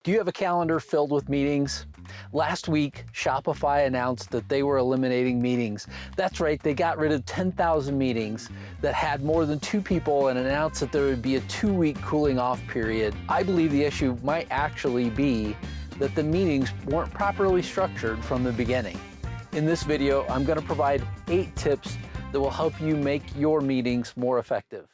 Do you have a calendar filled with meetings? Last week, Shopify announced that they were eliminating meetings. That's right, they got rid of 10,000 meetings that had more than 2 people and announced that there would be a 2-week cooling off period. I believe the issue might actually be that the meetings weren't properly structured from the beginning. In this video, I'm going to provide 8 tips that will help you make your meetings more effective.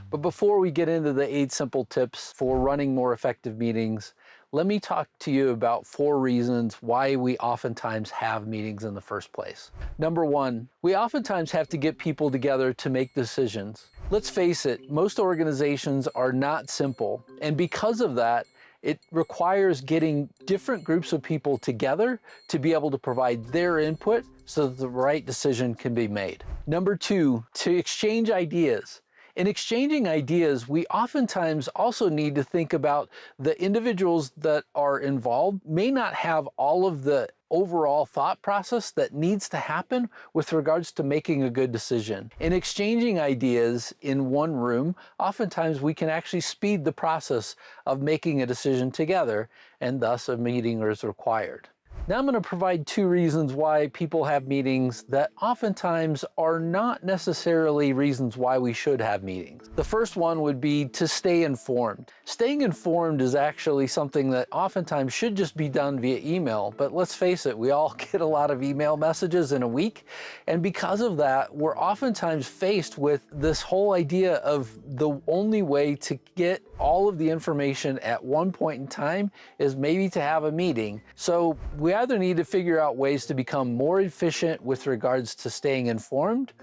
But before we get into the 8 simple tips for running more effective meetings, let me talk to you about 4 reasons why we oftentimes have meetings in the first place. Number 1, we oftentimes have to get people together to make decisions. Let's face it, most organizations are not simple, and because of that, it requires getting different groups of people together to be able to provide their input so that the right decision can be made. Number 2, to exchange ideas. In exchanging ideas, we oftentimes also need to think about the individuals that are involved may not have all of the overall thought process that needs to happen with regards to making a good decision. In exchanging ideas in one room, oftentimes we can actually speed the process of making a decision together, and thus a meeting is required. Now I'm going to provide 2 reasons why people have meetings that oftentimes are not necessarily reasons why we should have meetings. The first one would be to stay informed. Staying informed is actually something that oftentimes should just be done via email, but let's face it, we all get a lot of email messages in a week, and because of that, we're oftentimes faced with this whole idea of the only way to get all of the information at one point in time is maybe to have a meeting. So we either need to figure out ways to become more efficient with regards to staying informed,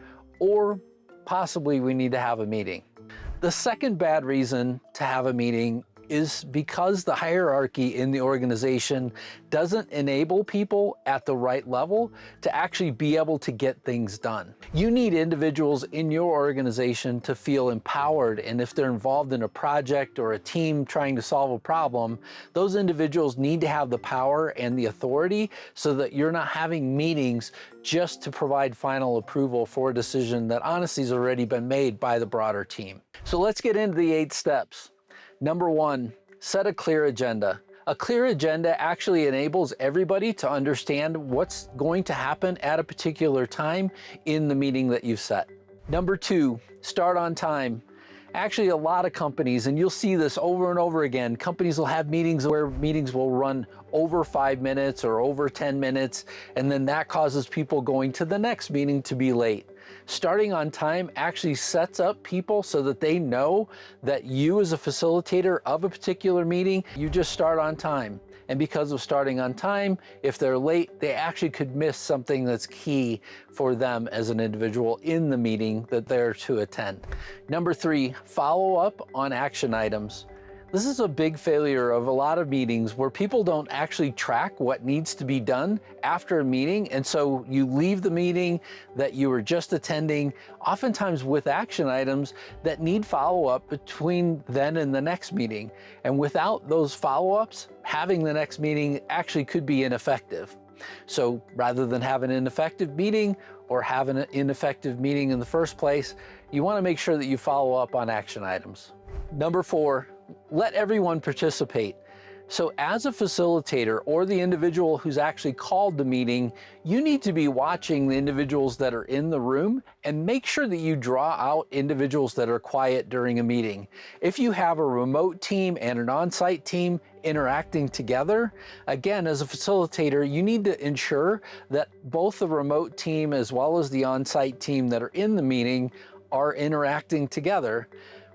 or possibly we need to have a meeting. The second bad reason to have a meeting is because the hierarchy in the organization doesn't enable people at the right level to actually be able to get things done. You need individuals in your organization to feel empowered, and if they're involved in a project or a team trying to solve a problem, those individuals need to have the power and the authority so that you're not having meetings just to provide final approval for a decision that honestly has already been made by the broader team. So let's get into the 8 steps. Number 1, set a clear agenda. A clear agenda actually enables everybody to understand what's going to happen at a particular time in the meeting that you've set. Number 2, start on time. Actually, a lot of companies, and you'll see this over and over again, companies will have meetings where meetings will run over 5 minutes or over 10 minutes, and then that causes people going to the next meeting to be late. Starting on time actually sets up people so that they know that you as a facilitator of a particular meeting, you just start on time. And because of starting on time, if they're late, they actually could miss something that's key for them as an individual in the meeting that they're to attend. Number 3, follow up on action items. This is a big failure of a lot of meetings where people don't actually track what needs to be done after a meeting, and so you leave the meeting that you were just attending, oftentimes with action items that need follow-up between then and the next meeting. And without those follow-ups, having the next meeting actually could be ineffective. So rather than have an ineffective meeting or have an ineffective meeting in the first place, you want to make sure that you follow up on action items. Number 4, let everyone participate. So as a facilitator or the individual who's actually called the meeting, you need to be watching the individuals that are in the room and make sure that you draw out individuals that are quiet during a meeting. If you have a remote team and an on-site team interacting together, again, as a facilitator, you need to ensure that both the remote team as well as the on-site team that are in the meeting are interacting together.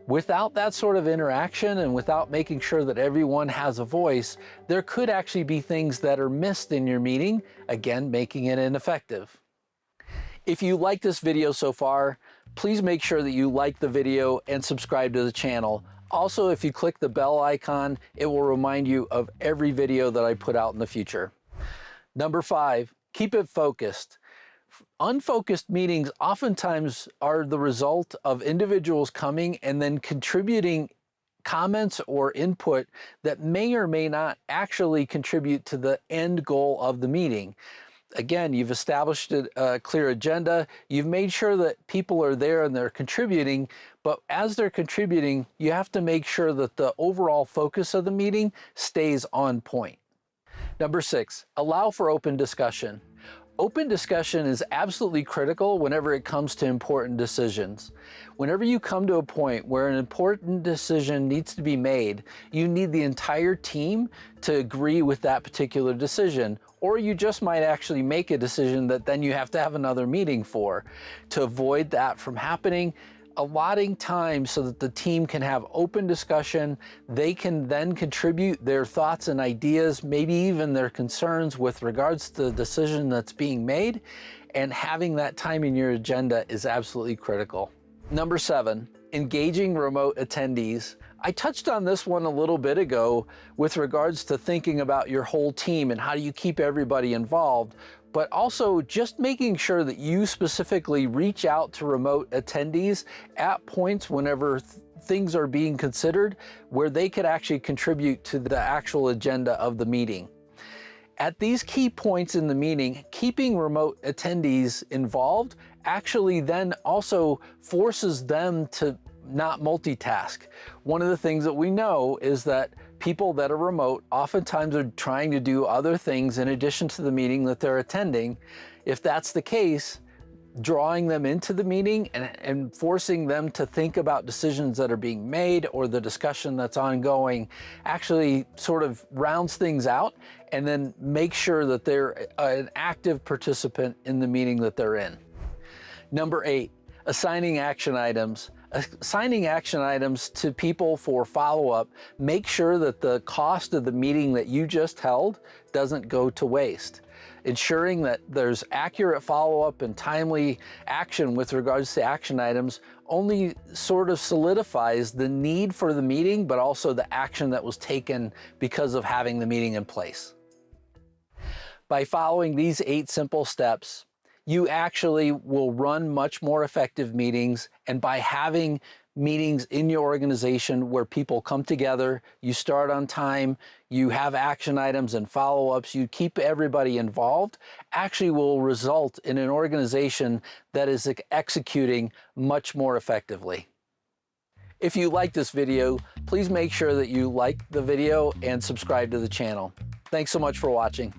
Without that sort of interaction and without making sure that everyone has a voice, there could actually be things that are missed in your meeting, again, making it ineffective. If you like this video so far, please make sure that you like the video and subscribe to the channel. Also, if you click the bell icon, it will remind you of every video that I put out in the future. Number 5, keep it focused. Unfocused meetings oftentimes are the result of individuals coming and then contributing comments or input that may or may not actually contribute to the end goal of the meeting. Again, you've established a clear agenda. You've made sure that people are there and they're contributing, but as they're contributing, you have to make sure that the overall focus of the meeting stays on point. Number 6, allow for open discussion. Open discussion is absolutely critical whenever it comes to important decisions. Whenever you come to a point where an important decision needs to be made, you need the entire team to agree with that particular decision, or you just might actually make a decision that then you have to have another meeting for. To avoid that from happening, allotting time so that the team can have open discussion, they can then contribute their thoughts and ideas, maybe even their concerns with regards to the decision that's being made, and having that time in your agenda is absolutely critical. Number 7, engaging remote attendees. I touched on this one a little bit ago with regards to thinking about your whole team and how do you keep everybody involved, but also just making sure that you specifically reach out to remote attendees at points whenever things are being considered where they could actually contribute to the actual agenda of the meeting. At these key points in the meeting, keeping remote attendees involved actually then also forces them to not multitask. One of the things that we know is that people that are remote oftentimes are trying to do other things in addition to the meeting that they're attending. If that's the case, drawing them into the meeting and forcing them to think about decisions that are being made or the discussion that's ongoing actually sort of rounds things out and then make sure that they're an active participant in the meeting that they're in. Number 8, assigning action items. Assigning action items to people for follow-up, make sure that the cost of the meeting that you just held doesn't go to waste. Ensuring that there's accurate follow-up and timely action with regards to action items only sort of solidifies the need for the meeting, but also the action that was taken because of having the meeting in place. By following these 8 simple steps, you actually will run much more effective meetings, and by having meetings in your organization where people come together, you start on time, you have action items and follow-ups, you keep everybody involved, actually will result in an organization that is executing much more effectively. If you like this video, please make sure that you like the video and subscribe to the channel. Thanks so much for watching.